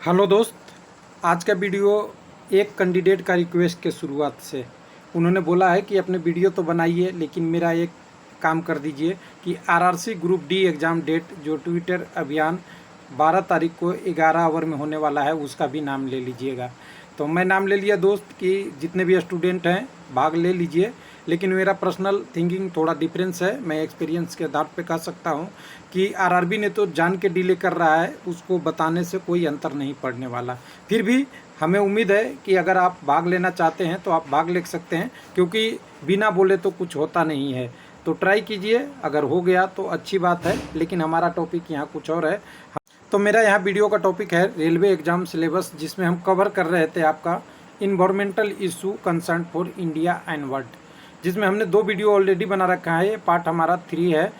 Hello दोस्त। आज का वीडियो एक कैंडिडेट का रिक्वेस्ट के शुरुआत से उन्होंने बोला है कि अपने वीडियो तो बनाइए लेकिन मेरा एक काम कर दीजिए कि RRC group D exam date जो ट्विटर अभियान 12 तारीख को 11 आवर में होने वाला है उसका भी नाम ले लीजिएगा। तो मैं नाम ले लिया दोस्त कि जितने भी स्टूडेंट हैं भाग ले लीजिए, लेकिन मेरा पर्सनल थिंकिंग थोड़ा डिफरेंस है। मैं एक्सपीरियंस के आधार पे कह सकता हूँ कि आरआरबी ने तो जान के डिले कर रहा है, उसको बताने से कोई अंतर नहीं पड़ने वाला। फिर भी हमें उम्मीद है कि अगर आप भाग लेना चाहते हैं तो आप भाग ले सकते हैं, क्योंकि बिना बोले तो कुछ होता नहीं है। तो ट्राई कीजिए, अगर हो गया तो अच्छी बात है, लेकिन हमारा टॉपिक यहाँ कुछ और है। तो मेरा यहाँ वीडियो का टॉपिक है रेलवे एग्ज़ाम सिलेबस, जिसमें हम कवर कर रहे थे आपका environmental issue concern for India and world, जिसमें हमने 2 वीडियो ऑलरेडी बना रखा है। ये पार्ट हमारा 3 है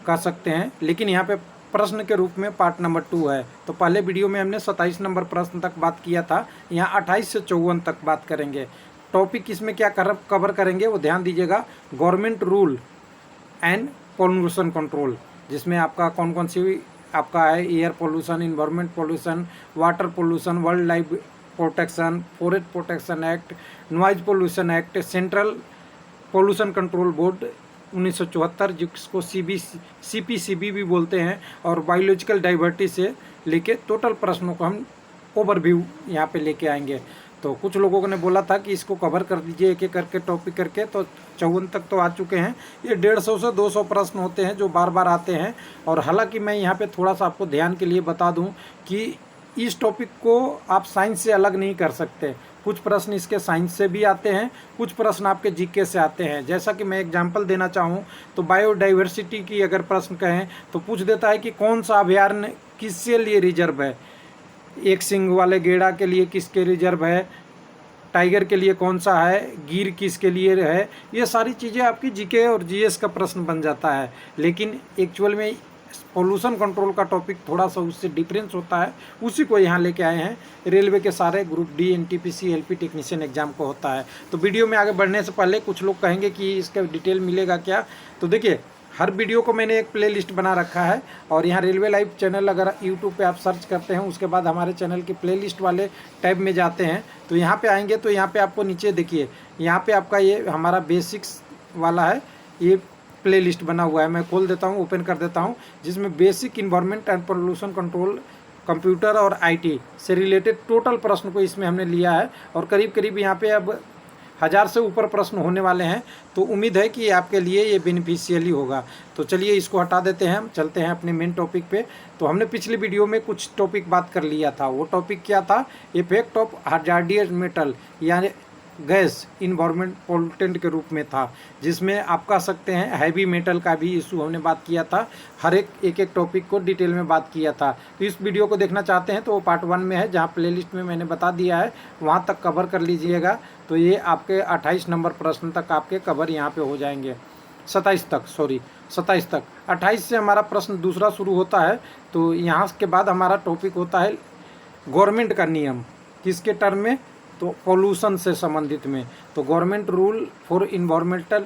कह सकते हैं, लेकिन यहाँ पे प्रश्न के रूप में पार्ट नंबर 2 है। तो पहले वीडियो में हमने 27 नंबर प्रश्न तक बात किया था, यहाँ 28 से 54 तक बात करेंगे। टॉपिक इसमें क्या कवर करेंगे वो ध्यान दीजिएगा। Government rule and pollution control, जिसमें आपका कौन कौन सी आपका है air pollution, environment pollution, water pollution, wild life protection, forest protection act, noise pollution act, central pollution control board 1974 जिसको सीपीसीबी भी बोलते हैं, और बायोलॉजिकल डाइवर्सिटी से लेके टोटल प्रश्नों को हम ओवरव्यू यहाँ पे लेके आएंगे। तो कुछ लोगों ने बोला था कि इसको कवर कर दीजिए एक एक करके टॉपिक करके, तो 54 तक तो आ चुके हैं। ये 150 से 200 प्रश्न होते हैं जो बार बार आते हैं। और हालांकि मैं यहाँ पे थोड़ा सा आपको ध्यान के लिए बता दूँ कि इस टॉपिक को आप साइंस से अलग नहीं कर सकते। कुछ प्रश्न इसके साइंस से भी आते हैं, कुछ प्रश्न आपके जीके से आते हैं। जैसा कि मैं एग्जांपल देना चाहूँ तो बायोडाइवर्सिटी की अगर प्रश्न कहें तो पूछ देता है कि कौन सा अभयारण्य किसके लिए रिजर्व है, एक सींग वाले गेड़ा के लिए किसके रिजर्व है, टाइगर के लिए कौन सा है, गिर किसके लिए है। ये सारी चीज़ें आपकी जीके और जीएस का प्रश्न बन जाता है। लेकिन एक्चुअल में पोल्यूशन कंट्रोल का टॉपिक थोड़ा सा उससे डिफरेंस होता है, उसी को यहाँ लेके आए हैं। रेलवे के सारे group D, NTPC, LP technician exam को होता है। तो वीडियो में आगे बढ़ने से पहले कुछ लोग कहेंगे कि इसका डिटेल मिलेगा क्या, तो देखिए हर वीडियो को मैंने एक प्ले लिस्ट बना रखा है। और यहाँ रेलवे लाइव चैनल अगर यूट्यूब पे आप सर्च करते हैं, उसके बाद हमारे चैनल के प्ले लिस्ट वाले टैब में जाते हैं तो यहाँ पे आएंगे तो यहाँ पे आपको नीचे देखिए, यहाँ पे आपका ये हमारा बेसिक्स वाला है, ये प्ले लिस्ट बना हुआ है। मैं खोल देता हूँ, ओपन कर देता हूँ, जिसमें basic environment and pollution control, computer और आईटी से रिलेटेड टोटल प्रश्न को इसमें हमने लिया है। और करीब करीब यहाँ पे अब 1000 से ऊपर प्रश्न होने वाले हैं। तो उम्मीद है कि आपके लिए ये बेनिफिशियल ही होगा। तो चलिए इसको हटा देते हैं, हम चलते हैं अपने मेन टॉपिक पे। तो हमने पिछली वीडियो में कुछ टॉपिक बात कर लिया था। वो टॉपिक क्या था? इफेक्ट ऑफ हजार्डियस मेटल यानी गैस इन्वायरमेंट पोल्यूटेंट के रूप में था, जिसमें आप कह सकते हैं हैवी मेटल का भी इशू हमने बात किया था। हर एक टॉपिक को डिटेल में बात किया था। तो इस वीडियो को देखना चाहते हैं तो वो पार्ट 1 में है, जहाँ प्लेलिस्ट में मैंने बता दिया है, वहाँ तक कवर कर लीजिएगा। तो ये आपके 28 नंबर प्रश्न तक आपके कवर यहाँ पे हो जाएंगे। 27 तक 28 से हमारा प्रश्न दूसरा शुरू होता है। तो यहाँ के बाद हमारा टॉपिक होता है गवर्नमेंट का नियम, किसके टर्म में? तो पोल्यूशन से संबंधित में। तो government rule for environmental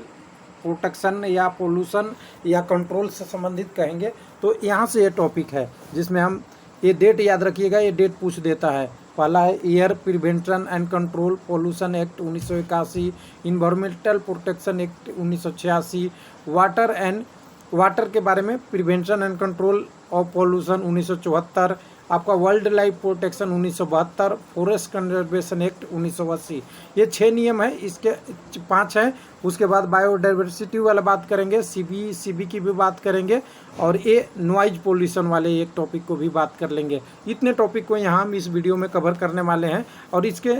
protection या पोल्यूशन या कंट्रोल से संबंधित कहेंगे। तो यहाँ से ये टॉपिक है, जिसमें हम ये डेट याद रखिएगा, ये डेट पूछ देता है। पहला है air prevention and control pollution act 1981, environmental protection act 1986, water के बारे में prevention and control of pollution 1974, आपका wild life protection 1972, forest conservation act 1980। ये 6 नियम है, इसके 5 हैं। उसके बाद बायोडाइवर्सिटी वाला बात करेंगे, सीबी की भी बात करेंगे, और ये नॉइज पोल्यूशन वाले एक टॉपिक को भी बात कर लेंगे। इतने टॉपिक को यहाँ हम इस वीडियो में कवर करने वाले हैं और इसके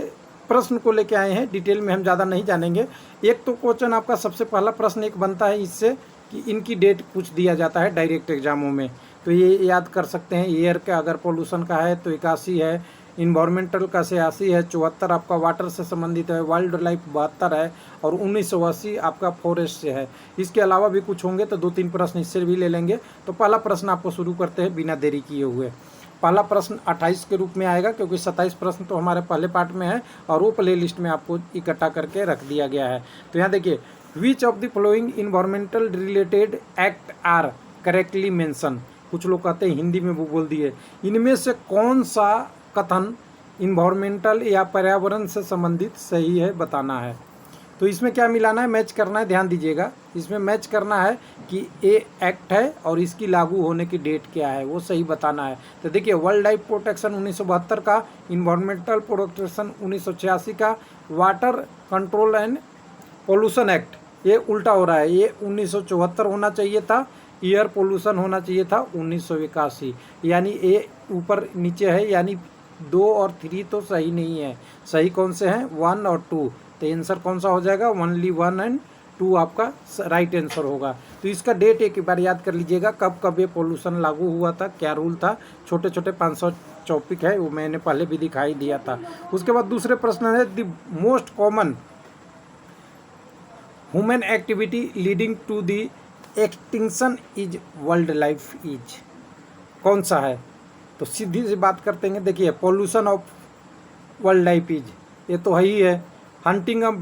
प्रश्न को लेके आए हैं। डिटेल में हम ज़्यादा नहीं जानेंगे। एक तो क्वेश्चन आपका सबसे पहला प्रश्न एक बनता है इससे कि इनकी डेट पूछ दिया जाता है डायरेक्ट एग्जामों में। तो ये याद कर सकते हैं। एयर का अगर पोल्यूशन का है तो 81 है, इन्वायरमेंटल का 86 है, 74 आपका वाटर से संबंधित है, वाइल्ड लाइफ 72 है, और 1980 आपका फॉरेस्ट से है। इसके अलावा भी कुछ होंगे तो 2-3 प्रश्न इससे भी ले लेंगे। तो पहला प्रश्न आपको शुरू करते हैं बिना देरी किए हुए। पहला प्रश्न 28 के रूप में आएगा, क्योंकि 27 प्रश्न तो हमारे पहले पार्ट में है और वो प्ले लिस्ट में आपको इकट्ठा करके रख दिया गया है। तो यहाँ देखिए, which of the following environmental related act are correctly mention. कुछ लोग कहते हैं हिंदी में वो बोल दिए, इनमें से कौन सा कथन इन्वायरमेंटल या पर्यावरण से संबंधित सही है बताना है। तो इसमें क्या मिलाना है, मैच करना है। ध्यान दीजिएगा, इसमें मैच करना है कि ए एक्ट है और इसकी लागू होने की डेट क्या है, वो सही बताना है। तो देखिए, वाइल्ड लाइफ प्रोटेक्शन 1972 का, इन्वायरमेंटल प्रोटेक्शन 1986 का, water control and pollution act, ये उल्टा हो रहा है, ये 1974 होना चाहिए था। एयर पोल्यूशन होना चाहिए था 1981, यानी ए ऊपर नीचे है, यानी 2 और 3 तो सही नहीं है। सही कौन से हैं, 1 और 2। तो आंसर कौन सा हो जाएगा, ओनली 1 एंड 2 आपका राइट आंसर होगा। तो इसका डेट एक बार याद कर लीजिएगा, कब कब ये पोल्यूशन लागू हुआ था, क्या रूल था। छोटे छोटे 500 टॉपिक है, वो मैंने पहले भी दिखाई दिया था। उसके बाद दूसरे प्रश्न है, the most common human activity leading to the extinction is wildlife is, कौन सा है। तो सीधी सी बात करते हैं, देखिए pollution of wild life is, ये तो है ही है। Hunting of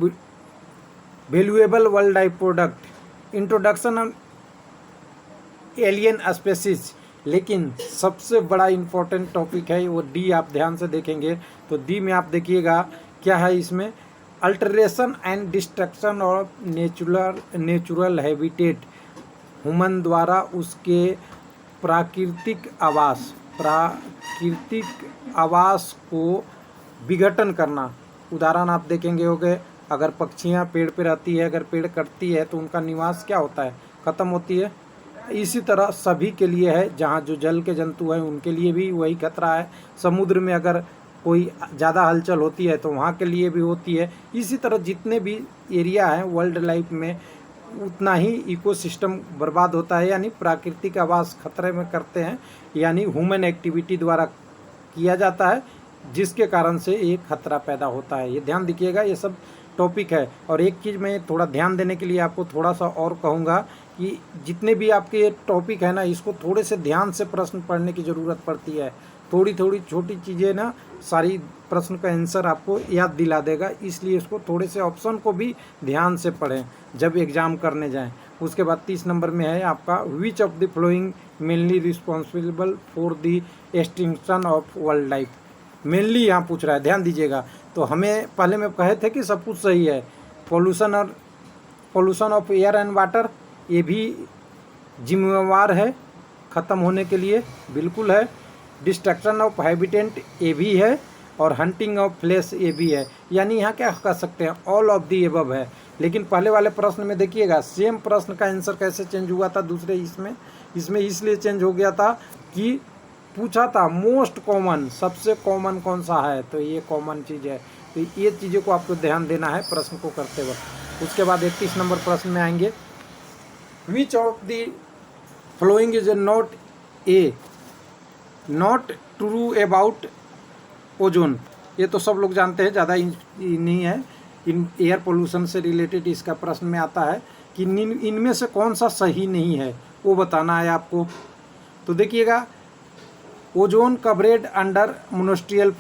valuable wild life product, introduction of alien species. लेकिन सबसे बड़ा इंपॉर्टेंट टॉपिक है वो डी, आप ध्यान से देखेंगे तो डी में आप देखिएगा क्या है इसमें, alteration and destruction of natural habitat, human द्वारा उसके प्राकृतिक आवास को विघटन करना। उदाहरण आप देखेंगे होंगे, अगर पक्षियाँ पेड़ पे रहती है, अगर पेड़ कटती है तो उनका निवास क्या होता है, ख़त्म होती है। इसी तरह सभी के लिए है, जहाँ जो जल के जंतु हैं उनके लिए भी वही खतरा है। समुद्र में अगर कोई ज़्यादा हलचल होती है तो वहाँ के लिए भी होती है। इसी तरह जितने भी एरिया हैं वर्ल्ड लाइफ में, उतना ही इकोसिस्टम बर्बाद होता है, यानी प्राकृतिक आवास खतरे में करते हैं, यानी ह्यूमन एक्टिविटी द्वारा किया जाता है, जिसके कारण से एक खतरा पैदा होता है। ये ध्यान दीजिएगा, ये सब टॉपिक है। और एक चीज़ मैं थोड़ा ध्यान देने के लिए आपको थोड़ा सा और कहूँगा कि जितने भी आपके ये टॉपिक है ना, इसको थोड़े से ध्यान से प्रश्न पढ़ने की ज़रूरत पड़ती है। थोड़ी थोड़ी छोटी चीज़ें ना सारी प्रश्न का आंसर आपको याद दिला देगा, इसलिए इसको थोड़े से ऑप्शन को भी ध्यान से पढ़ें जब एग्ज़ाम करने जाएं। उसके बाद 30 नंबर में है आपका, विच of the flowing mainly responsible for the extinction of world life. Mainly यहाँ पूछ रहा है, ध्यान दीजिएगा। तो हमें पहले में कहे थे कि सब कुछ सही है, pollution of air and water ये भी जिम्मेवार है ख़त्म होने के लिए, बिल्कुल है। डिस्ट्रक्शन ऑफ हैबिटेट ये भी है, और हंटिंग ऑफ फ्लैश ये भी है। यानी यहाँ क्या कह सकते हैं, ऑल ऑफ दी एबव है। लेकिन पहले वाले प्रश्न में देखिएगा, सेम प्रश्न का आंसर कैसे चेंज हुआ था दूसरे इसमें इसलिए चेंज हो गया था कि पूछा था मोस्ट कॉमन, सबसे कॉमन कौन सा है, तो ये कॉमन चीज़ है। तो ये चीज़ों को आपको ध्यान देना है प्रश्न को करते वक्त। उसके बाद 31 नंबर प्रश्न में आएंगे, विच of the following is not true about ozone. ये तो सब लोग जानते हैं, ज़्यादा नहीं है। इन एयर पोल्यूशन से रिलेटेड इसका प्रश्न में आता है कि इनमें से कौन सा सही नहीं है, वो बताना है आपको। तो देखिएगा, ओजोन कवरेज अंडर मोनेस्ट्रियल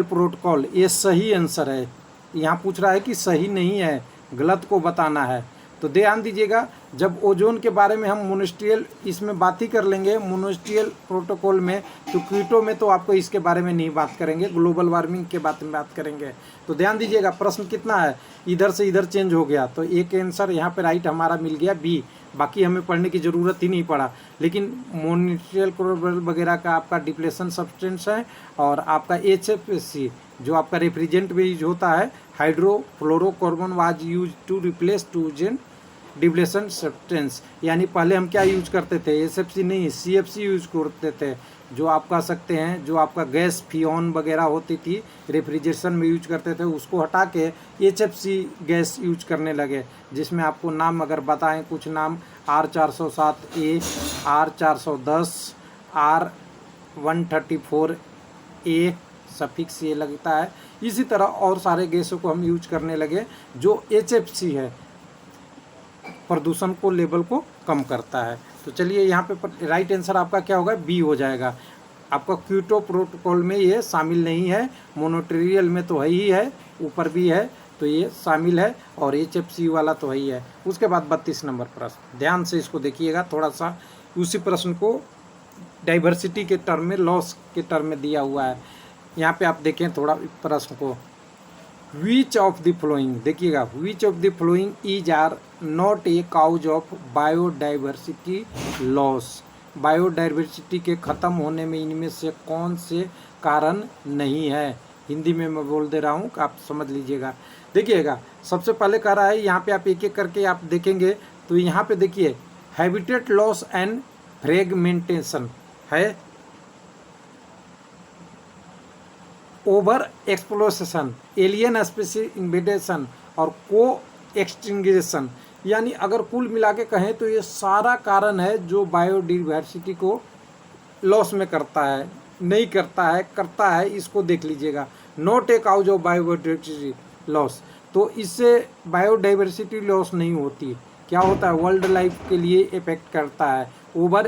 प्रोटोकॉल ये सही आंसर है। यहाँ पूछ रहा है कि सही नहीं है, गलत को बताना है। तो ध्यान दीजिएगा, जब ओजोन के बारे में हम मोनेस्ट्रियल इसमें बात ही कर लेंगे, मोनेस्ट्रियल प्रोटोकॉल में, तो क्योटो में तो आपको इसके बारे में नहीं बात करेंगे, ग्लोबल वार्मिंग के बारे में बात करेंगे। तो ध्यान दीजिएगा, प्रश्न कितना है, इधर से इधर चेंज हो गया, तो एक आंसर यहाँ पे राइट हमारा मिल गया बी। बाकी हमें पढ़ने की ज़रूरत ही नहीं पड़ा। लेकिन मोनेस्ट्रियल क्लोरल वगैरह का आपका डिप्लेशन सब्सटेंस है, और आपका HFC जो आपका रेफ्रिजरेंट में यूज होता है, hydrofluorocarbon was use to replace टूजेंट डिप्लेशन सब्सटेंस। यानी पहले हम क्या यूज करते थे, HFC नहीं CFC यूज करते थे, जो आप कह सकते हैं जो आपका गैस फियोन वगैरह होती थी रेफ्रिजरेशन में यूज करते थे, उसको हटा के HFC गैस यूज करने लगे। जिसमें आपको नाम अगर बताएं कुछ नाम, R407A, R410, R134A सफिक्स ये लगता है। इसी तरह और सारे गैसों को हम यूज करने लगे, जो HFC है, प्रदूषण को लेवल को कम करता है। तो चलिए यहाँ पे राइट आंसर आपका क्या होगा, बी हो जाएगा। आपका क्योटो प्रोटोकॉल में ये शामिल नहीं है, मोनेस्ट्रियल में तो है ही है, ऊपर भी है तो ये शामिल है, और HFC वाला तो है ही है। उसके बाद 32 नंबर प्रश्न, ध्यान से इसको देखिएगा थोड़ा सा, उसी प्रश्न को डाइवर्सिटी के टर्म में, लॉस के टर्म में दिया हुआ है। यहाँ पे आप देखें थोड़ा प्रश्न को, विच ऑफ द फ्लोइंग, देखिएगा, which of the following is are not a cause of biodiversity loss, biodiversity के ख़त्म होने में इनमें से कौन से कारण नहीं है। हिंदी में मैं बोल दे रहा हूँ, आप समझ लीजिएगा। देखिएगा, सबसे पहले कह रहा है, यहाँ पे आप एक एक करके आप देखेंगे तो यहाँ पे देखिए हैबिटेट लॉस एंड फ्रेगमेंटेशन है, ओवर एक्सप्लोरेशन, एलियन स्पीशीज इन्वेडेशन और को एक्सटिंग्विशन। यानी अगर कुल मिला के कहें तो ये सारा कारण है जो बायोडाइवर्सिटी को लॉस में करता है, नहीं करता है, करता है, इसको देख लीजिएगा। Not a cause of biodiversity loss, तो इससे बायोडाइवर्सिटी लॉस नहीं होती। क्या होता है, वर्ल्ड लाइफ के लिए इफेक्ट करता है। ओवर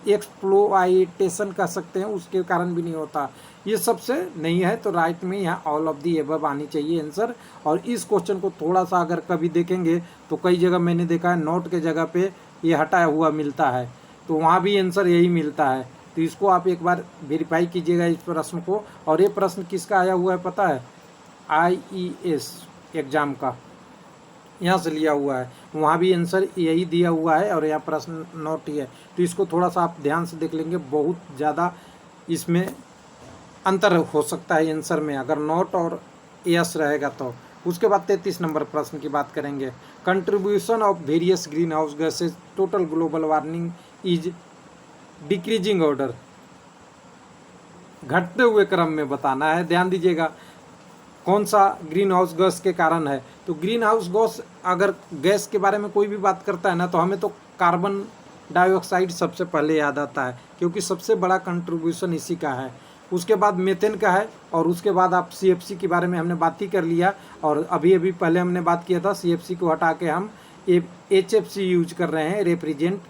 एक्सप्लोइटेशन कर सकते हैं, उसके कारण भी नहीं होता। ये सबसे नहीं है, तो राइट में यहाँ ऑल ऑफ दी एबव आनी चाहिए आंसर। और इस क्वेश्चन को थोड़ा सा अगर कभी देखेंगे तो कई जगह मैंने देखा है नोट के जगह पे ये हटाया हुआ मिलता है, तो वहाँ भी आंसर यही मिलता है। तो इसको आप एक बार वेरीफाई कीजिएगा इस प्रश्न को। और ये प्रश्न किसका आया हुआ है पता है, IES एग्ज़ाम का, यहाँ से लिया हुआ है, वहाँ भी आंसर यही दिया हुआ है और यहाँ प्रश्न नोट ही है। तो इसको थोड़ा सा आप ध्यान से देख लेंगे, बहुत ज़्यादा इसमें अंतर हो सकता है आंसर में अगर नोट और यस रहेगा तो। उसके बाद 33 नंबर प्रश्न की बात करेंगे, contribution of various green house gases total global warming is decreasing order, घटते हुए क्रम में बताना है। ध्यान दीजिएगा, कौन सा ग्रीन हाउस गैस के कारण है। तो ग्रीन हाउस गैस, अगर गैस के बारे में कोई भी बात करता है ना, तो हमें तो कार्बन डाइऑक्साइड सबसे पहले याद आता है, क्योंकि सबसे बड़ा कंट्रीब्यूशन इसी का है। उसके बाद मीथेन का है, और उसके बाद आप CFC के बारे में हमने बात ही कर लिया। और अभी पहले हमने बात किया था, CFC को हटा के हम HFC यूज कर रहे हैं रेफ्रिजरेंट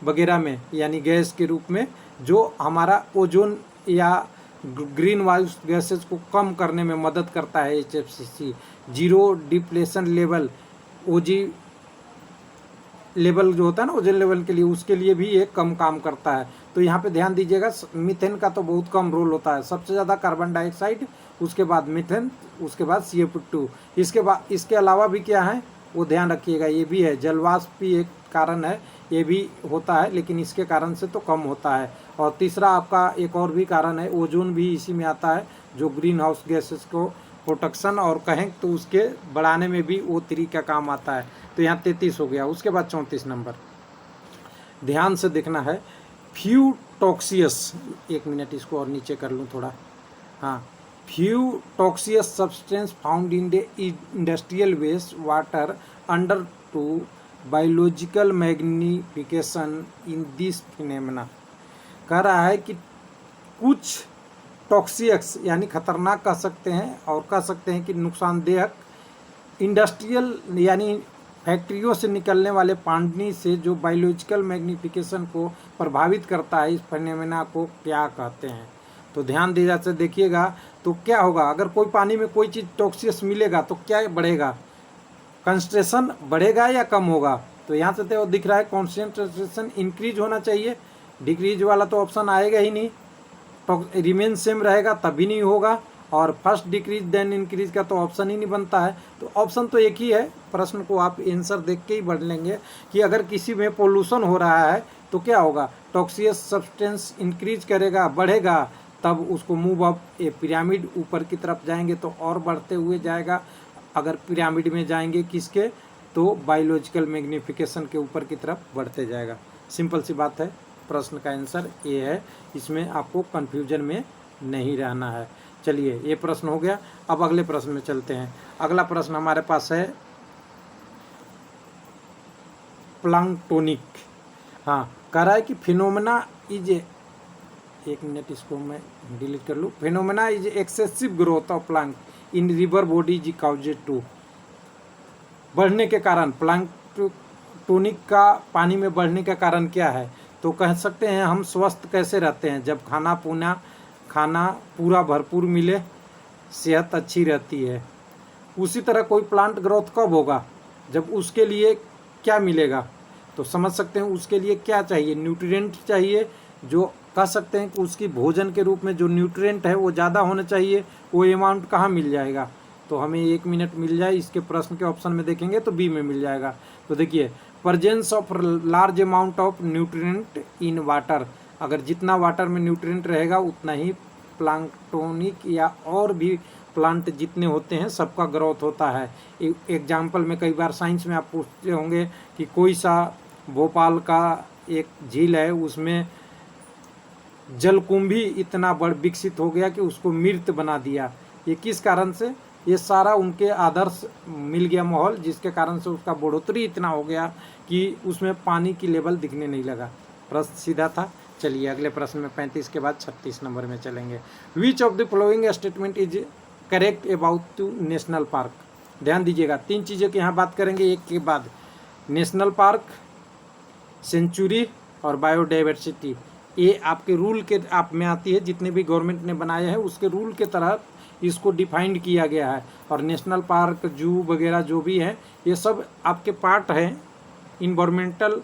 वगैरह में, यानी गैस के रूप में, जो हमारा ओजोन या ग्रीन हाउस गैसेज को कम करने में मदद करता है। HFC zero depletion level, OG level जो होता है ना, ओजोन लेवल के लिए, उसके लिए भी ये कम काम करता है। तो यहाँ पे ध्यान दीजिएगा, मीथेन का तो बहुत कम रोल होता है, सबसे ज़्यादा कार्बन डाइऑक्साइड, उसके बाद मीथेन, उसके बाद CO2। इसके अलावा भी क्या है वो ध्यान रखिएगा, ये भी है, जलवाष्प भी एक कारण है, ये भी होता है, लेकिन इसके कारण से तो कम होता है। और तीसरा आपका एक और भी कारण है, ओजोन भी इसी में आता है, जो ग्रीन हाउस गैसेस को प्रोटेक्शन और कहें तो उसके बढ़ाने में भी O3 का काम आता है। तो यहाँ 33 हो गया। उसके बाद 34 नंबर, ध्यान से देखना है, फ्यूटॉक्सियस, एक मिनट इसको और नीचे कर लूँ थोड़ा, हाँ, फ्यूटॉक्सियस substance found in the industrial waste water under to biological magnification in this phenomena. कह रहा है कि कुछ टॉक्सिक्स यानी खतरनाक कह सकते हैं, और कह सकते हैं कि नुकसानदेहक, इंडस्ट्रियल यानी फैक्ट्रियों से निकलने वाले पानी से जो बायोलॉजिकल मैग्निफिकेशन को प्रभावित करता है, इस फिनोमेना को क्या कहते हैं। तो ध्यान दे जाते देखिएगा, तो क्या होगा, अगर कोई पानी में कोई चीज़ टॉक्सियस मिलेगा तो क्या बढ़ेगा, कंसंट्रेशन बढ़ेगा या कम होगा। तो यहाँ से तो दिख रहा है कॉन्सेंट्रेशन इंक्रीज होना चाहिए, डिक्रीज वाला तो ऑप्शन आएगा ही नहीं, तो रिमेन सेम रहेगा तभी नहीं होगा, और फर्स्ट डिक्रीज देन इंक्रीज का तो ऑप्शन ही नहीं बनता है। तो ऑप्शन तो एक ही है, प्रश्न को आप आंसर देख के ही बढ़ लेंगे कि अगर किसी में पोल्यूशन हो रहा है तो क्या होगा, टॉक्सियस सब्सटेंस इंक्रीज करेगा, बढ़ेगा, तब उसको मूव अप, ए पिरामिड ऊपर की तरफ जाएंगे तो और बढ़ते हुए जाएगा। अगर पिरामिड में जाएंगे किसके, तो बायोलॉजिकल मैग्निफिकेशन के ऊपर की तरफ बढ़ते जाएगा। सिंपल सी बात है, प्रश्न का आंसर ये है, इसमें आपको कंफ्यूजन में नहीं रहना है। चलिए, ये प्रश्न हो गया। अब अगले प्रश्न में चलते हैं। अगला प्रश्न हमारे पास है प्लांक्टोनिक, हाँ, कह रहा है कि फिनोमेना इज, एक मिनट इसको मैं डिलीट कर लूँ, phenomena is excessive growth of plank in river bodies caused to, बढ़ने के कारण, प्लांक्टोनिक का पानी में बढ़ने का कारण क्या है। तो कह सकते हैं हम स्वस्थ कैसे रहते हैं, जब खाना पूरा भरपूर मिले, सेहत अच्छी रहती है। उसी तरह कोई प्लांट ग्रोथ कब होगा, जब उसके लिए क्या मिलेगा। तो समझ सकते हैं उसके लिए क्या चाहिए, न्यूट्रिएंट चाहिए जो कह सकते हैं कि उसकी भोजन के रूप में जो न्यूट्रिएंट है वो ज़्यादा होना चाहिए, वो अमाउंट कहाँ मिल जाएगा? तो हमें 1 मिनट मिल जाए, इसके प्रश्न के ऑप्शन में देखेंगे तो बी में मिल जाएगा। तो देखिए, presence of large amount of nutrient in water, अगर जितना वाटर में न्यूट्रिएंट रहेगा उतना ही प्लांक्टोनिक या और भी प्लांट जितने होते हैं सबका ग्रोथ होता है। एग्जाम्पल में कई बार साइंस में आप पूछते होंगे कि कोई सा भोपाल का एक झील है, उसमें जलकुंभी इतना बड़ विकसित हो गया कि उसको मृत बना दिया। ये किस कारण से? ये सारा उनके आदर्श मिल गया माहौल, जिसके कारण से उसका बढ़ोतरी इतना हो गया कि उसमें पानी की लेवल दिखने नहीं लगा। प्रश्न सीधा था। चलिए अगले प्रश्न में 35 के बाद 36 नंबर में चलेंगे। Which of the following statement is correct about two national park? ध्यान दीजिएगा, 3 चीज़ों की यहाँ बात करेंगे एक के बाद। नेशनल पार्क, सेंचुरी और बायोडाइवर्सिटी। ये आपके रूल के आप में आती है, जितने भी गवर्नमेंट ने बनाए हैं उसके रूल के तहत इसको डिफाइंड किया गया है। और नेशनल पार्क, जू वगैरह जो भी है, ये सब आपके पार्ट हैं इन्वायरमेंटल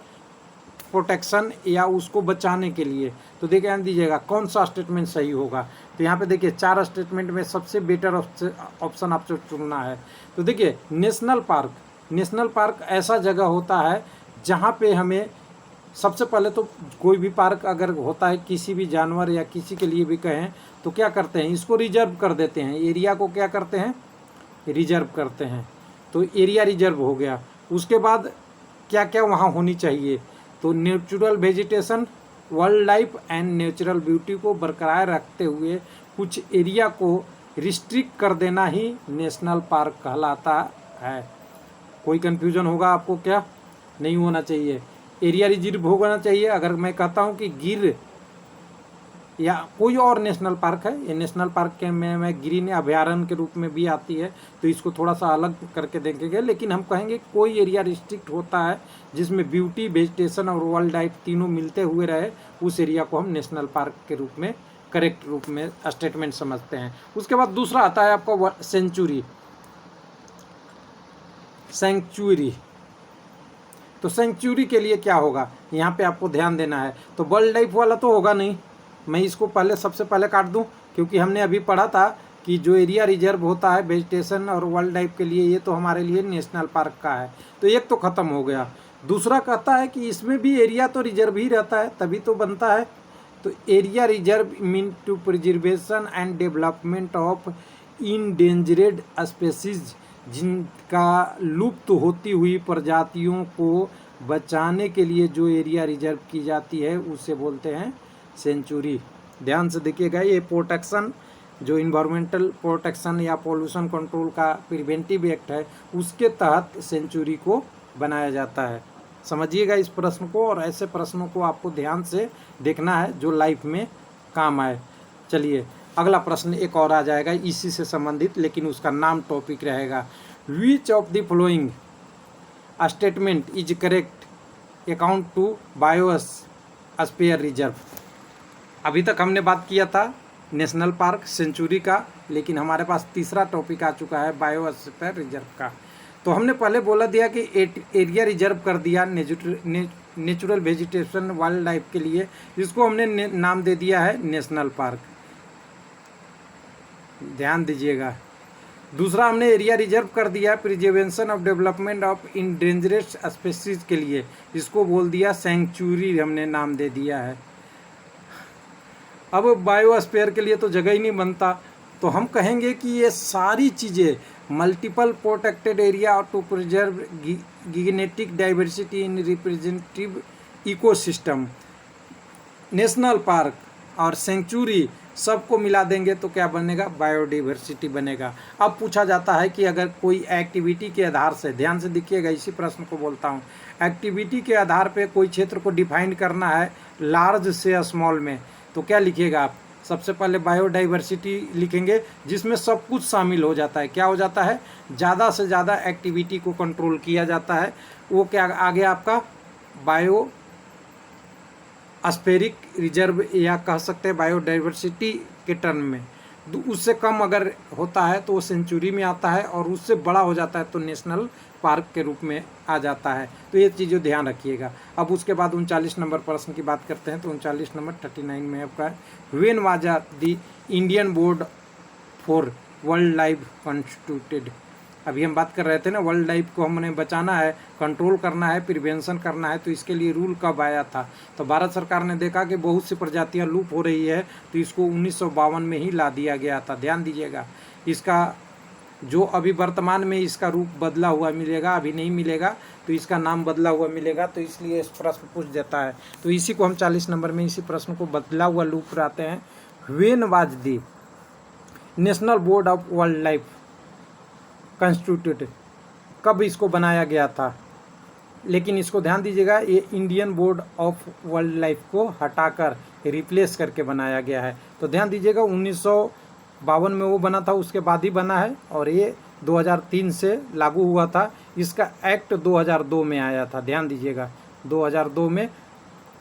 प्रोटेक्शन या उसको बचाने के लिए। तो देखिए ध्यान दीजिएगा कौन सा स्टेटमेंट सही होगा। तो यहाँ पे देखिए 4 स्टेटमेंट में सबसे बेटर ऑप्शन आपको चुनना है। तो देखिए नेशनल पार्क ऐसा जगह होता है जहाँ पे हमें सबसे पहले तो कोई भी पार्क अगर होता है किसी भी जानवर या किसी के लिए भी कहें तो क्या करते हैं, इसको रिजर्व कर देते हैं। एरिया को क्या करते हैं, रिजर्व करते हैं। तो एरिया रिजर्व हो गया। उसके बाद क्या क्या वहाँ होनी चाहिए? तो natural vegetation, wild life and natural beauty को बरकरार रखते हुए कुछ एरिया को रिस्ट्रिक्ट कर देना ही नेशनल पार्क कहलाता है। कोई कन्फ्यूजन होगा आपको? क्या नहीं होना चाहिए, एरिया रिजर्व होना चाहिए। अगर मैं कहता हूँ कि गिर या कोई और नेशनल पार्क है, ये नेशनल पार्क के में ग्रीन अभयारण्य के रूप में भी आती है, तो इसको थोड़ा सा अलग करके देखेंगे। लेकिन हम कहेंगे कोई एरिया रिस्ट्रिक्ट होता है जिसमें ब्यूटी, वेजिटेशन और वाइल्ड लाइफ तीनों मिलते हुए रहे, उस एरिया को हम नेशनल पार्क के रूप में करेक्ट रूप में स्टेटमेंट समझते हैं। उसके बाद दूसरा आता है आपका सेंचुरी। तो सेंचुरी के लिए क्या होगा, यहाँ पे आपको ध्यान देना है। तो वाइल्ड लाइफ वाला तो होगा नहीं, मैं इसको सबसे पहले काट दूं, क्योंकि हमने अभी पढ़ा था कि जो एरिया रिजर्व होता है वेजिटेशन और वाइल्ड लाइफ के लिए, ये तो हमारे लिए नेशनल पार्क का है। तो एक तो ख़त्म हो गया। दूसरा कहता है कि इसमें भी एरिया तो रिजर्व ही रहता है, तभी तो बनता है। तो area reserve mean to preservation and development of endangered species, जिनका लुप्त होती हुई प्रजातियों को बचाने के लिए जो एरिया रिजर्व की जाती है उसे बोलते हैं सेंचुरी। ध्यान से देखिएगा, ये प्रोटेक्शन जो इन्वायरमेंटल प्रोटेक्शन या पोल्यूशन कंट्रोल का प्रिवेंटिव एक्ट है, उसके तहत सेंचुरी को बनाया जाता है। समझिएगा इस प्रश्न को, और ऐसे प्रश्नों को आपको ध्यान से देखना है जो लाइफ में काम आए। चलिए अगला प्रश्न एक और आ जाएगा इसी से संबंधित, लेकिन उसका नाम टॉपिक रहेगा। Which of the following statement is correct account to biosphere reserve? अभी तक हमने बात किया था नेशनल पार्क, सेंचुरी का, लेकिन हमारे पास तीसरा टॉपिक आ चुका है बायोस्फीयर रिजर्व का। तो हमने पहले बोला दिया कि एरिया रिजर्व कर दिया नेचुरल वेजिटेशन वाइल्ड लाइफ के लिए, जिसको हमने नाम दे दिया है नेशनल पार्क। ध्यान दीजिएगा। दूसरा हमने एरिया रिजर्व कर दिया preservation of development of endangered species के लिए, इसको बोल दिया सेंचुरी, हमने नाम दे दिया है। अब बायोस्फीयर के लिए तो जगह ही नहीं बनता, तो हम कहेंगे कि ये सारी चीज़ें multiple protected area to preserve genetic diversity in representative ecosystem, national park और सेंचुरी सबको मिला देंगे तो क्या बनेगा, बायोडाइवर्सिटी बनेगा। अब पूछा जाता है कि अगर कोई एक्टिविटी के आधार से, ध्यान से देखिएगा इसी प्रश्न को बोलता हूँ, एक्टिविटी के आधार पे कोई क्षेत्र को डिफाइन करना है लार्ज से स्मॉल में, तो क्या लिखिएगा आप? सबसे पहले बायोडाइवर्सिटी लिखेंगे, जिसमें सब कुछ शामिल हो जाता है। क्या हो जाता है? ज़्यादा से ज़्यादा एक्टिविटी को कंट्रोल किया जाता है। वो क्या आगे आपका बायो स्फेरिक रिजर्व या कह सकते हैं बायोडाइवर्सिटी के टर्म में। उससे कम अगर होता है तो वो सेंचुरी में आता है, और उससे बड़ा हो जाता है तो नेशनल पार्क के रूप में आ जाता है। तो ये चीज़ ध्यान रखिएगा। अब उसके बाद 39 नंबर प्रश्न की बात करते हैं। तो 39 नंबर 39 में आपका when was the Indian board for world life constituted. अभी हम बात कर रहे थे ना, वर्ल्ड लाइफ को हमने बचाना है, कंट्रोल करना है, प्रिवेंशन करना है, तो इसके लिए रूल कब आया था? तो भारत सरकार ने देखा कि बहुत सी प्रजातियां लुप्त हो रही है, तो इसको 1952 में ही ला दिया गया था। ध्यान दीजिएगा, इसका जो अभी वर्तमान में इसका रूप बदला हुआ मिलेगा, अभी नहीं मिलेगा, तो इसका नाम बदला हुआ मिलेगा, तो इसलिए इस प्रश्न पूछ देता है। तो इसी को हम 40 नंबर में इसी प्रश्न को बदला हुआ लूप रहते हैं। When was the national board of world life constituted, कब इसको बनाया गया था? लेकिन इसको ध्यान दीजिएगा, ये Indian board of world life को हटाकर रिप्लेस करके बनाया गया है। तो ध्यान दीजिएगा, 1952 में वो बना था, उसके बाद ही बना है, और ये 2003 से लागू हुआ था। इसका एक्ट 2002 में आया था। ध्यान दीजिएगा, 2002 में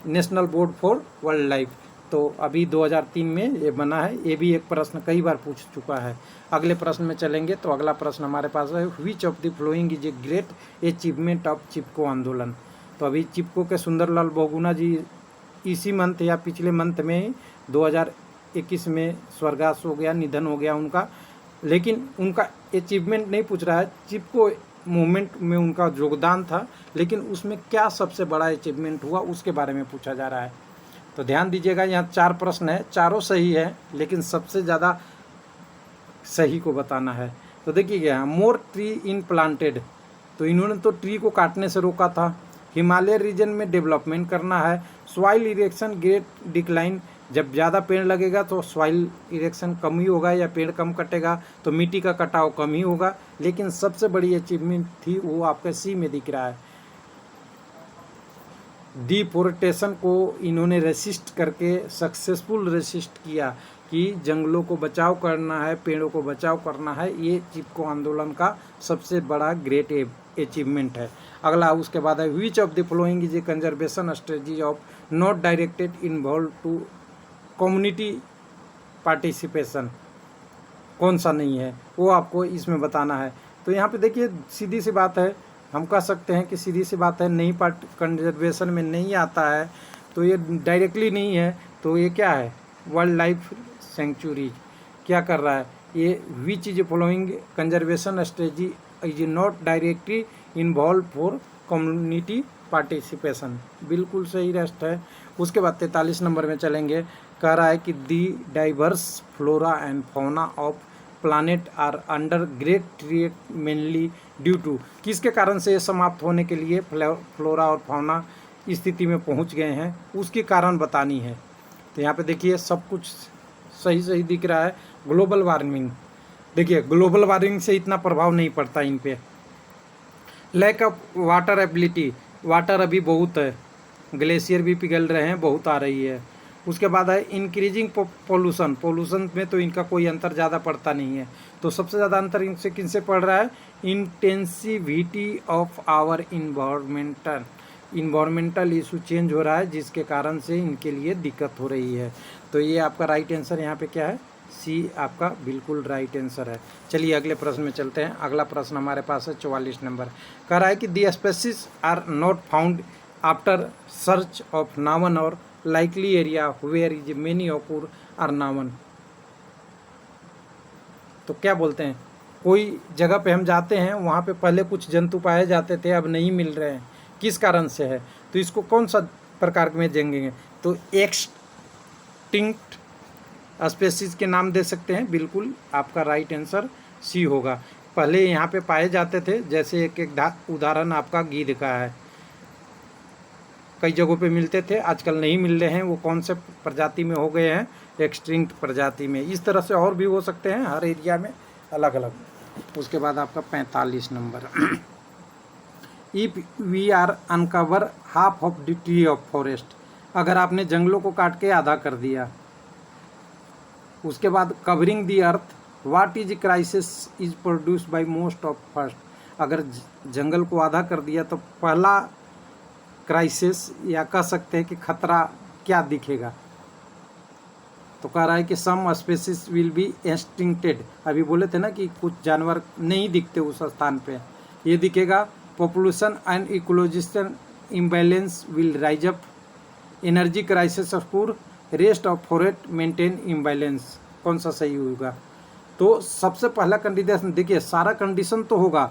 national board for world life. तो अभी 2003 में ये बना है। ये भी एक प्रश्न कई बार पूछ चुका है। अगले प्रश्न में चलेंगे। तो अगला प्रश्न हमारे पास है, which of the following is a great achievement of Chipko आंदोलन। तो अभी चिपको के सुंदरलाल बहुगुणा जी इसी मंथ या पिछले मंथ में ही 2021 में स्वर्गवास हो गया, निधन हो गया उनका। लेकिन उनका अचीवमेंट नहीं पूछ रहा है, चिपको मूवमेंट में उनका योगदान था, लेकिन उसमें क्या सबसे बड़ा अचीवमेंट हुआ उसके बारे में पूछा जा रहा है। तो ध्यान दीजिएगा, यहाँ 4 प्रश्न है, चारों सही है, लेकिन सबसे ज़्यादा सही को बताना है। तो देखिए, मोर ट्री इन प्लांटेड, तो इन्होंने तो ट्री को काटने से रोका था। हिमालय रीजन में डेवलपमेंट करना है। सॉइल इरेक्शन ग्रेट डिक्लाइन, जब ज़्यादा पेड़ लगेगा तो सॉइल इरेक्शन कम ही होगा, या पेड़ कम कटेगा तो मिट्टी का कटाव कम ही होगा। लेकिन सबसे बड़ी अचीवमेंट थी वो आपके सी में दिख रहा है, डिफोरेस्टेशन को इन्होंने रेसिस्ट करके सक्सेसफुल रेसिस्ट किया कि जंगलों को बचाव करना है, पेड़ों को बचाव करना है। ये चिपको आंदोलन का सबसे बड़ा ग्रेट अचीवमेंट है। अगला उसके बाद है, which of the following is a conservation strategy of not directed involve to community participation. कौन सा नहीं है वो आपको इसमें बताना है। तो यहाँ पे देखिए, सीधी सी बात है, हम कह सकते हैं कि सीधी सी बात है, नहीं पार्ट कंजर्वेशन में नहीं आता है, तो ये डायरेक्टली नहीं है। तो ये क्या है, वर्ल्ड लाइफ सेंचुरी क्या कर रहा है, ये which is following conservation strategy is not directly involve for community participation, बिल्कुल सही रेस्ट है। उसके बाद 43 नंबर में चलेंगे। कह रहा है कि the diverse flora and fauna of planet are under great threat mainly due to, किसके कारण से ये समाप्त होने के लिए फ्लोरा और फौना स्थिति में पहुंच गए हैं, उसके कारण बतानी है। तो यहाँ पे देखिए, सब कुछ सही सही दिख रहा है। ग्लोबल वार्मिंग, देखिए ग्लोबल वार्मिंग से इतना प्रभाव नहीं पड़ता इन पे। Lack of water ability, water अभी बहुत है, ग्लेशियर भी पिघल रहे हैं, बहुत आ रही है। उसके बाद है इंक्रीजिंग पोल्यूशन, पोल्यूशन में तो इनका कोई अंतर ज़्यादा पड़ता नहीं है। तो सबसे ज़्यादा अंतर इनसे किनसे पड़ रहा है, intensivity of our environmental issue change हो रहा है, जिसके कारण से इनके लिए दिक्कत हो रही है। तो ये आपका राइट आंसर यहाँ पे क्या है, सी आपका बिल्कुल राइट आंसर है। चलिए अगले प्रश्न में चलते हैं। अगला प्रश्न हमारे पास है 44 नंबर। कह रहा है कि the species are not found after search of known or likely area where is many occur are known. तो क्या बोलते हैं, कोई जगह पे हम जाते हैं, वहाँ पे पहले कुछ जंतु पाए जाते थे, अब नहीं मिल रहे हैं, किस कारण से है? तो इसको कौन सा प्रकार में देंगे? तो एक्सटिंक्ट स्पेसीज के नाम दे सकते हैं। बिल्कुल आपका राइट आंसर सी होगा। पहले यहाँ पे पाए जाते थे, जैसे एक उदाहरण आपका गीध का है, कई जगहों पे मिलते थे, आजकल नहीं मिल रहे हैं। वो कौन से प्रजाति में हो गए हैं, एक्सटिंक्ट प्रजाति में। इस तरह से और भी हो सकते हैं, हर एरिया में अलग अलग। उसके बाद आपका 45 number, if we are uncover half of the tree of forest, अगर आपने जंगलों को काट के आधा कर दिया। उसके बाद covering the earth, what is crisis is produced by most of first, अगर जंगल को आधा कर दिया तो पहला क्राइसिस या कह सकते हैं कि खतरा क्या दिखेगा। तो कह रहा है कि सम स्पेसीज विल बी एक्सटिंक्टेड। अभी बोले थे ना कि कुछ जानवर नहीं दिखते उस स्थान पे, ये दिखेगा। Population and ecological imbalance will rise up. Energy crisis of rest of forest maintain imbalance. कौन सा सही होगा? तो सबसे पहला कंडीशन देखिए, सारा कंडीशन तो होगा,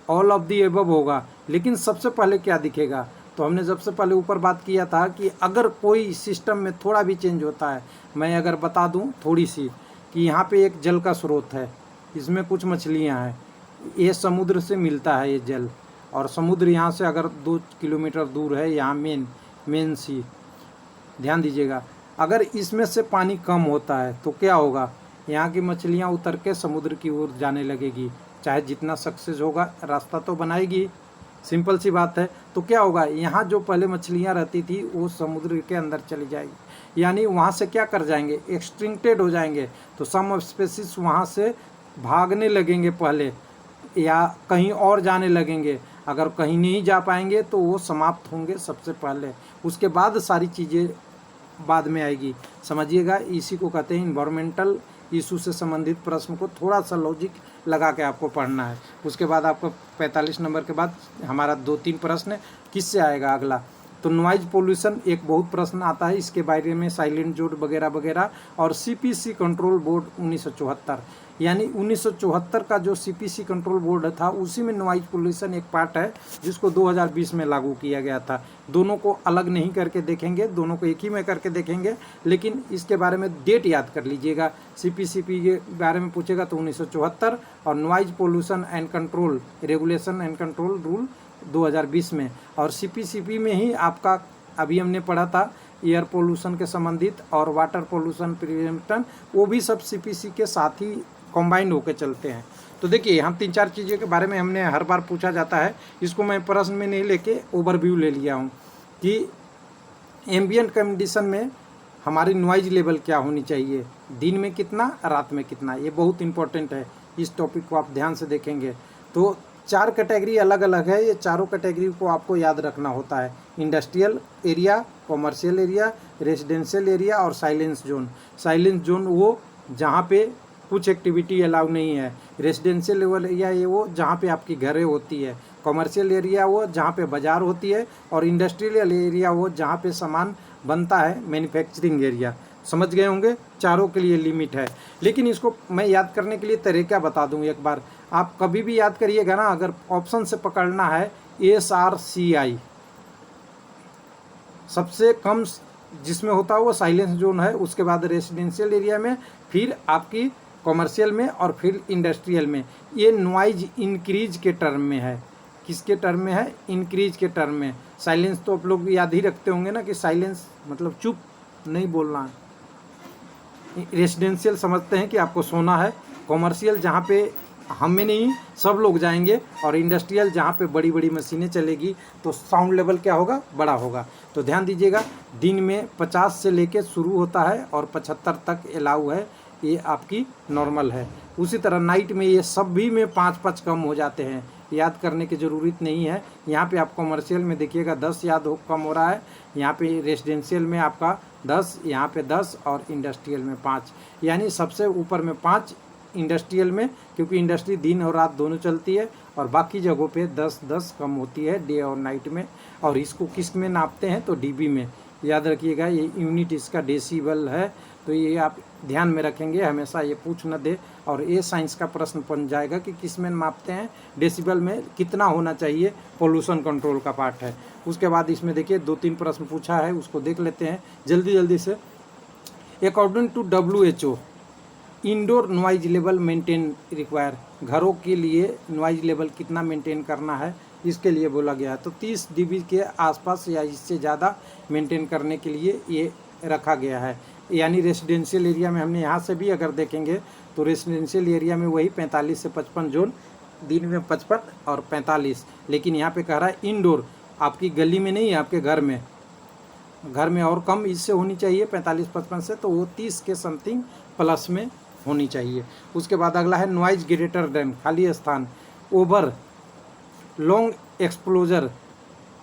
ऑल ऑफ दी एबव होगा, लेकिन सबसे पहले क्या दिखेगा? तो हमने सबसे पहले ऊपर बात किया था कि अगर कोई सिस्टम में थोड़ा भी चेंज होता है, मैं अगर बता दूं थोड़ी सी कि यहाँ पे एक जल का स्रोत है, इसमें कुछ मछलियाँ हैं, ये समुद्र से मिलता है ये जल, और समुद्र यहाँ से अगर 2 किलोमीटर दूर है, यहाँ मेन सी, ध्यान दीजिएगा। अगर इसमें से पानी कम होता है तो क्या होगा? यहाँ की मछलियाँ उतर के समुद्र की ओर जाने लगेगी, चाहे जितना सक्सेस होगा रास्ता तो बनाएगी, सिंपल सी बात है। तो क्या होगा? यहाँ जो पहले मछलियाँ रहती थी वो समुद्र के अंदर चली जाएगी, यानी वहाँ से क्या कर जाएंगे? एक्सटिंक्टेड हो जाएंगे। तो सम स्पेसीज वहाँ से भागने लगेंगे पहले, या कहीं और जाने लगेंगे। अगर कहीं नहीं जा पाएंगे तो वो समाप्त होंगे सबसे पहले, उसके बाद सारी चीज़ें बाद में आएगी। समझिएगा, इसी को कहते हैं इन्वायरमेंटल इशू से संबंधित प्रश्न को थोड़ा सा लॉजिक लगा के आपको पढ़ना है। उसके बाद आपको 45 नंबर के बाद हमारा 2-3 प्रश्न किससे आएगा अगला? तो नॉइज पोल्यूशन एक बहुत प्रश्न आता है, इसके बारे में साइलेंट जोन वगैरह वगैरह। और सीपीसी कंट्रोल बोर्ड 1974, यानी 1974 का जो सीपीसी कंट्रोल बोर्ड था उसी में नॉइज पोल्यूशन एक पार्ट है, जिसको 2020 में लागू किया गया था। दोनों को अलग नहीं करके देखेंगे, दोनों को एक ही में करके देखेंगे, लेकिन इसके बारे में डेट याद कर लीजिएगा। सीपीसीपी के बारे में पूछेगा तो 1974, और noise pollution and control regulation and control rule 2020 में। और सीपीसीपी में ही आपका अभी हमने पढ़ा था एयर पोल्यूशन के संबंधित और वाटर पोल्यूशन प्रिवेंशन, वो भी सब सीपीसी के साथ ही कॉम्बाइंड होकर चलते हैं। तो देखिए, हम 3-4 चीज़ों के बारे में हमने हर बार पूछा जाता है, इसको मैं प्रश्न में नहीं लेके ओवरव्यू ले लिया हूँ कि एम्बिएंट कंडीशन में हमारी नॉइज लेवल क्या होनी चाहिए, दिन में कितना, रात में कितना। ये बहुत इंपॉर्टेंट है, इस टॉपिक को आप ध्यान से देखेंगे। तो 4 कैटेगरी अलग अलग है, ये चारों कैटेगरी को आपको याद रखना होता है। Industrial area, commercial area, residential area और साइलेंस जोन। साइलेंस जोन वो जहाँ पे कुछ एक्टिविटी अलाउ नहीं है। रेजिडेंशियल लेवल एरिया ये वो जहाँ पे आपकी घरें होती है। कॉमर्शियल एरिया वो जहाँ पे बाज़ार होती है। और इंडस्ट्रियल एरिया वो जहाँ पे सामान बनता है, मैन्युफैक्चरिंग एरिया। समझ गए होंगे, चारों के लिए लिमिट है। लेकिन इसको मैं याद करने के लिए तरीका बता दूँ एक बार, आप कभी भी याद करिएगा ना, अगर ऑप्शन से पकड़ना है SRCI, सबसे कम जिसमें होता है वो साइलेंस जोन है, उसके बाद रेजिडेंशियल एरिया में, फिर आपकी कॉमर्शियल में और फिर इंडस्ट्रियल में। ये नॉइज इंक्रीज के टर्म में है। किसके टर्म में है? इंक्रीज के टर्म में। साइलेंस तो आप लोग याद ही रखते होंगे ना कि साइलेंस मतलब चुप नहीं बोलना है। रेजिडेंशियल समझते हैं कि आपको सोना है। कॉमर्शियल जहाँ पे हमें नहीं सब लोग जाएंगे। और इंडस्ट्रियल जहाँ पे बड़ी बड़ी मशीनें चलेगी तो साउंड लेवल क्या होगा? बड़ा होगा। तो ध्यान दीजिएगा, दिन में 50 से लेके शुरू होता है और 75 तक अलाउ है, ये आपकी नॉर्मल है। उसी तरह नाइट में ये सब भी में 5-5 कम हो जाते हैं, याद करने की ज़रूरत नहीं है। यहाँ पे आप कॉमर्शियल में देखिएगा 10 कम हो रहा है, यहाँ पे रेजिडेंशियल में आपका 10, यहाँ पे 10 और इंडस्ट्रियल में 5, यानी सबसे ऊपर में 5 इंडस्ट्रियल में, क्योंकि इंडस्ट्री दिन और रात दोनों चलती है। और बाकी जगहों पे 10 कम होती है डे और नाइट में। और इसको किस में नापते हैं? तो डीबी में। याद रखिएगा, ये यूनिट इसका डेसिबल है, तो ये आप ध्यान में रखेंगे, हमेशा ये पूछ न दे। और ये साइंस का प्रश्न बन जाएगा कि किस में मापते हैं, डेसिबल में कितना होना चाहिए, पोल्यूशन कंट्रोल का पार्ट है। उसके बाद इसमें देखिए 2-3 प्रश्न पूछा है, उसको देख लेते हैं जल्दी से। According to WHO, indoor noise level maintain require, घरों के लिए नॉइज लेवल कितना मेंटेन करना है, इसके लिए बोला गया है। तो 30 dB के आसपास या इससे ज़्यादा मेंटेन करने के लिए ये रखा गया है। यानी रेजिडेंशियल एरिया में हमने यहाँ से भी अगर देखेंगे तो रेजिडेंशियल एरिया में वही 45 से 55 जोन, दिन में 55 और 45। लेकिन यहाँ पे कह रहा है इंडोर, आपकी गली में नहीं, आपके घर में और कम इससे होनी चाहिए 45-55 से, तो वो 30 के समथिंग प्लस में होनी चाहिए। उसके बाद अगला है नॉइज ग्रेटर देन, खाली स्थान, over long exposure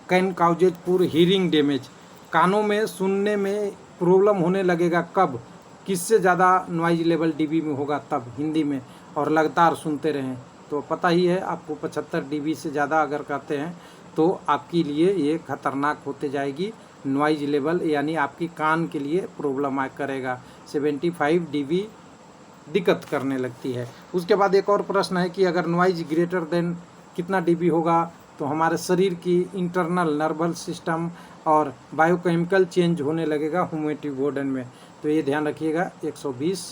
can causes poor hearing damage, कानों में सुनने में प्रॉब्लम होने लगेगा कब? किससे ज़्यादा नॉइज लेवल डीबी में होगा तब हिंदी में, और लगातार सुनते रहें तो पता ही है आपको 75 डीबी से ज़्यादा अगर करते हैं तो आपके लिए ये खतरनाक होते जाएगी नॉइज लेवल, यानी आपकी कान के लिए प्रॉब्लम करेगा। 75 डीबी दिक्कत करने लगती है। उसके बाद एक और प्रश्न है कि अगर नॉइज ग्रेटर देन कितना डीबी होगा तो हमारे शरीर की इंटरनल नर्वस सिस्टम और बायोकेमिकल चेंज होने लगेगा ह्यूमैटिव बर्डन में। तो ये ध्यान रखिएगा 120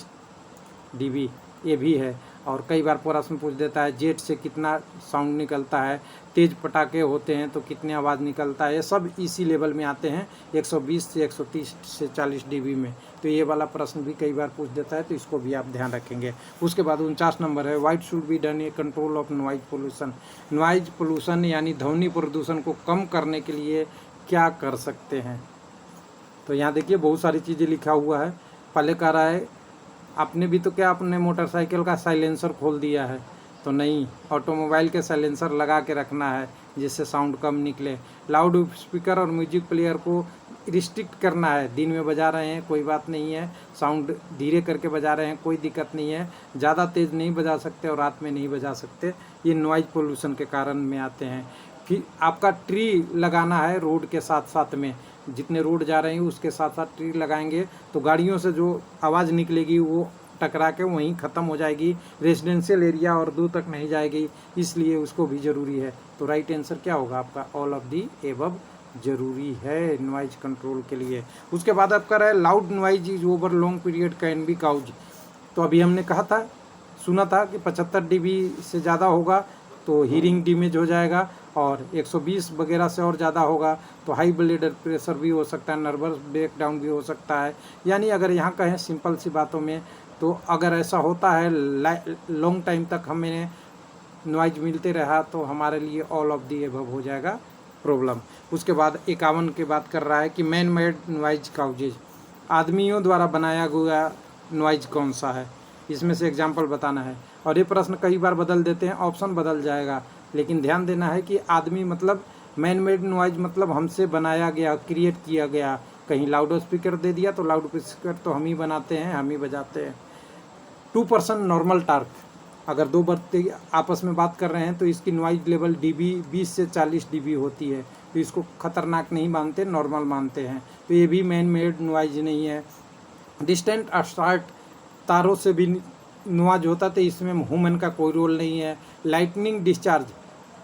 डीबी ये भी है। और कई बार प्रश्न पूछ देता है जेट से कितना साउंड निकलता है, तेज पटाखे होते हैं तो कितनी आवाज़ निकलता है, ये सब इसी लेवल में आते हैं 120 से 130 से 40 डीबी में। तो ये वाला प्रश्न भी कई बार पूछ देता है, तो इसको भी आप ध्यान रखेंगे। उसके बाद 49 नंबर है what should be done A control of noise pollution. Noise pollution यानी ध्वनि प्रदूषण को कम करने के लिए क्या कर सकते हैं। तो यहाँ देखिए बहुत सारी चीज़ें लिखा हुआ है। पहले कह रहा है आपने भी तो क्या अपने मोटरसाइकिल का साइलेंसर खोल दिया है, तो नहीं, ऑटोमोबाइल के साइलेंसर लगा के रखना है जिससे साउंड कम निकले। लाउड स्पीकर और म्यूजिक प्लेयर को रिस्ट्रिक्ट करना है, दिन में बजा रहे हैं कोई बात नहीं है, साउंड धीरे करके बजा रहे हैं कोई दिक्कत नहीं है, ज़्यादा तेज़ नहीं बजा सकते और रात में नहीं बजा सकते, ये नॉइज पोल्यूशन के कारण में आते हैं। फिर आपका ट्री लगाना है रोड के साथ साथ में, जितने रोड जा रहे हैं उसके साथ साथ ट्री लगाएंगे तो गाड़ियों से जो आवाज़ निकलेगी वो टकरा के वहीं ख़त्म हो जाएगी, रेजिडेंशियल एरिया और दूर तक नहीं जाएगी, इसलिए उसको भी ज़रूरी है। तो राइट आंसर क्या होगा आपका, ऑल ऑफ दी एबव ज़रूरी है नॉइज कंट्रोल के लिए। उसके बाद आपका रहा है loud noise is over long period can be cause. तो अभी हमने कहा था, सुना था कि 75 डीबी से ज़्यादा होगा तो हीरिंग डैमेज हो जाएगा, और 120 वगैरह से और ज़्यादा होगा तो हाई ब्लड प्रेशर भी हो सकता है, नर्वस ब्रेकडाउन भी हो सकता है। यानी अगर यहाँ कहें सिंपल सी बातों में, तो अगर ऐसा होता है लॉन्ग टाइम तक हमें नॉइज मिलते रहा तो हमारे लिए ऑल ऑफ दी एबव हो जाएगा प्रॉब्लम। उसके बाद 51 की बात कर रहा है कि मैन मेड नॉइज काउजेज, आदमियों द्वारा बनाया हुआ नॉइज कौन सा है, इसमें से एग्जाम्पल बताना है। और ये प्रश्न कई बार बदल देते हैं, ऑप्शन बदल जाएगा, लेकिन ध्यान देना है कि आदमी मतलब मैन मेड नॉइज मतलब हमसे बनाया गया, क्रिएट किया गया। कहीं लाउड स्पीकर दे दिया तो लाउड स्पीकर तो हम ही बनाते हैं, हम ही बजाते हैं। 2% नॉर्मल टार्क, अगर दो बत्ती आपस में बात कर रहे हैं तो इसकी नॉइज लेवल डीबी 20 से 40 डीबी होती है, तो इसको खतरनाक नहीं मानते, नॉर्मल मानते हैं। तो ये भी मैन मेड नॉइज नहीं है। डिस्टेंट स्टार्ट, तारों से भी नॉइज होता तो इसमें ह्यूमन का कोई रोल नहीं है। लाइटनिंग डिस्चार्ज,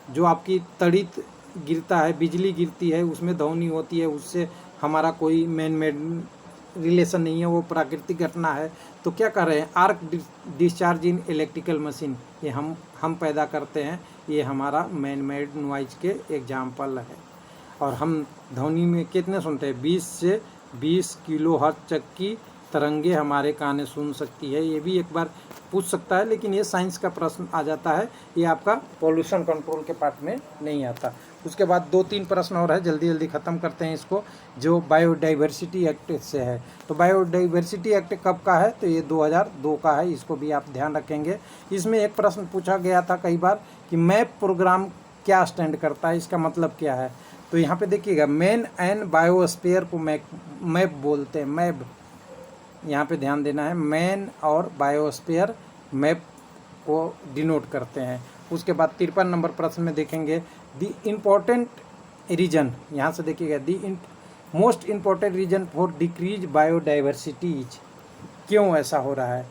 जो आपकी तड़ित गिरता है, बिजली गिरती है, उसमें ध्वनि होती है, उससे हमारा कोई मैन मेड रिलेशन नहीं है, वो प्राकृतिक घटना है। तो क्या कर रहे हैं, arc discharge in electrical machine, ये हम पैदा करते हैं, ये हमारा मैन मेड नॉइज के एग्जाम्पल है। और हम ध्वनि में कितने सुनते हैं, 20 से 20 किलो हर्ट्ज तक की तरंगे हमारे कानें सुन सकती है। ये भी एक बार पूछ सकता है, लेकिन ये साइंस का प्रश्न आ जाता है, ये आपका पॉल्यूशन कंट्रोल के पार्ट में नहीं आता। उसके बाद 2-3 प्रश्न और है, जल्दी जल्दी ख़त्म करते हैं इसको, जो बायोडाइवर्सिटी एक्ट से है। तो बायोडाइवर्सिटी एक्ट कब का है, तो ये 2002 का है, इसको भी आप ध्यान रखेंगे। इसमें एक प्रश्न पूछा गया था कई बार कि मैप प्रोग्राम क्या स्टैंड करता है, इसका मतलब क्या है। तो यहाँ पे देखिएगा, मैन एंड बायोस्फीयर को मैप बोलते हैं, मैप, यहाँ पे ध्यान देना है, मैन और बायोस्फीयर मैप को डिनोट करते हैं। उसके बाद 53 नंबर प्रश्न में देखेंगे द इम्पोर्टेंट रीजन, यहाँ से देखिएगा the most important reason for decrease biodiversities, क्यों ऐसा हो रहा है।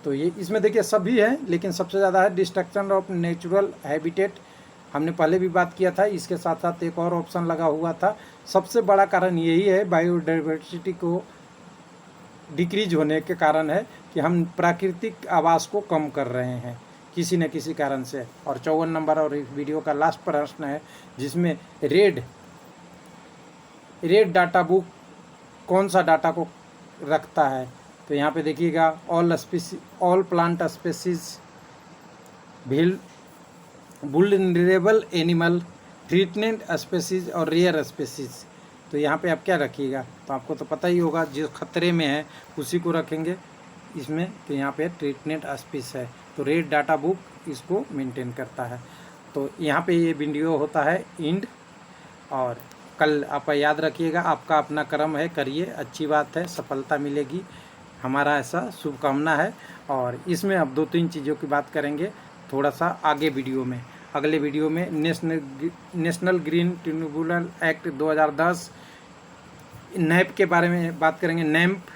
तो ये इसमें देखिए सभी है, लेकिन सबसे ज़्यादा है डिस्ट्रक्शन ऑफ नेचुरल हैबिटेट, हमने पहले भी बात किया था, इसके साथ साथ एक और ऑप्शन लगा हुआ था। सबसे बड़ा कारण यही है बायोडाइवर्सिटी को डिक्रीज होने के कारण है कि हम प्राकृतिक आवास को कम कर रहे हैं किसी न किसी कारण से। और 54 नंबर और इस वीडियो का लास्ट प्रश्न है, जिसमें रेड डाटा बुक कौन सा डाटा को रखता है। तो यहाँ पे देखिएगा all plant species, vulnerable animal, threatened species और रेयर स्पीसीज। तो यहाँ पे आप क्या रखिएगा, तो आपको तो पता ही होगा, जो खतरे में है उसी को रखेंगे इसमें। तो यहाँ पे थ्रेटन्ड स्पीसीज है, तो रेड डाटा बुक इसको मेंटेन करता है। तो यहाँ पे ये वीडियो होता है एंड, और कल आप याद रखिएगा, आपका अपना कर्म है, करिए, अच्छी बात है, सफलता मिलेगी। हमारा ऐसा शुभकामना है। और इसमें अब 2-3 चीज़ों की बात करेंगे थोड़ा सा आगे वीडियो में। अगले वीडियो में national green tribunal act 2010 NAP के बारे में बात करेंगे, NAMP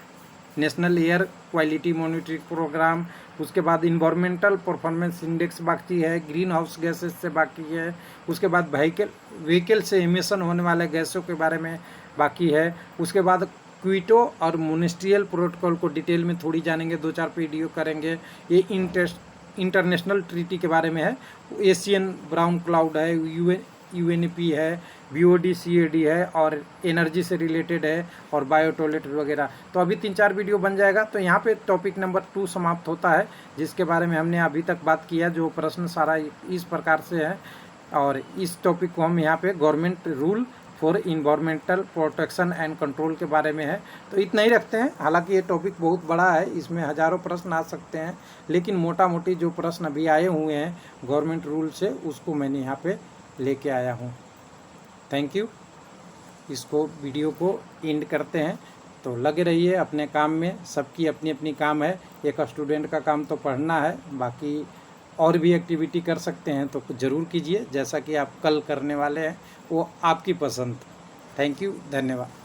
national air quality monitoring programme. उसके बाद इन्वायरमेंटल परफॉर्मेंस इंडेक्स बाकी है, ग्रीन हाउस गैसेस से बाकी है। उसके बाद व्हीकल से एमिशन होने वाले गैसों के बारे में बाकी है। उसके बाद क्योटो और मॉन्ट्रियल प्रोटोकॉल को डिटेल में थोड़ी जानेंगे, 2-4 वीडियो करेंगे। ये इंटरनेशनल ट्रीटी के बारे में है, एशियन ब्राउन क्लाउड है, यूएनईपी है, बीओडी-सीएडी है और एनर्जी से रिलेटेड है और बायोटॉयलेट वगैरह। तो अभी 3-4 वीडियो बन जाएगा। तो यहाँ पे टॉपिक नंबर 2 समाप्त होता है, जिसके बारे में हमने अभी तक बात किया। जो प्रश्न सारा इस प्रकार से है और इस टॉपिक को हम यहाँ पे government rule for environmental protection and control के बारे में है। तो इतना ही रखते हैं। हालांकि ये टॉपिक बहुत बड़ा है, इसमें हज़ारों प्रश्न आ सकते हैं, लेकिन मोटा मोटी जो प्रश्न अभी आए हुए हैं गवर्नमेंट रूल से, उसको मैंने यहाँ पे लेके आया हूँ। Thank you. इसको वीडियो को एंड करते हैं। तो लगे रहिए अपने काम में, सबकी अपनी अपनी काम है। एक स्टूडेंट का काम तो पढ़ना है, बाकी और भी एक्टिविटी कर सकते हैं तो ज़रूर कीजिए। जैसा कि आप कल करने वाले हैं वो आपकी पसंद। थैंक यू, धन्यवाद।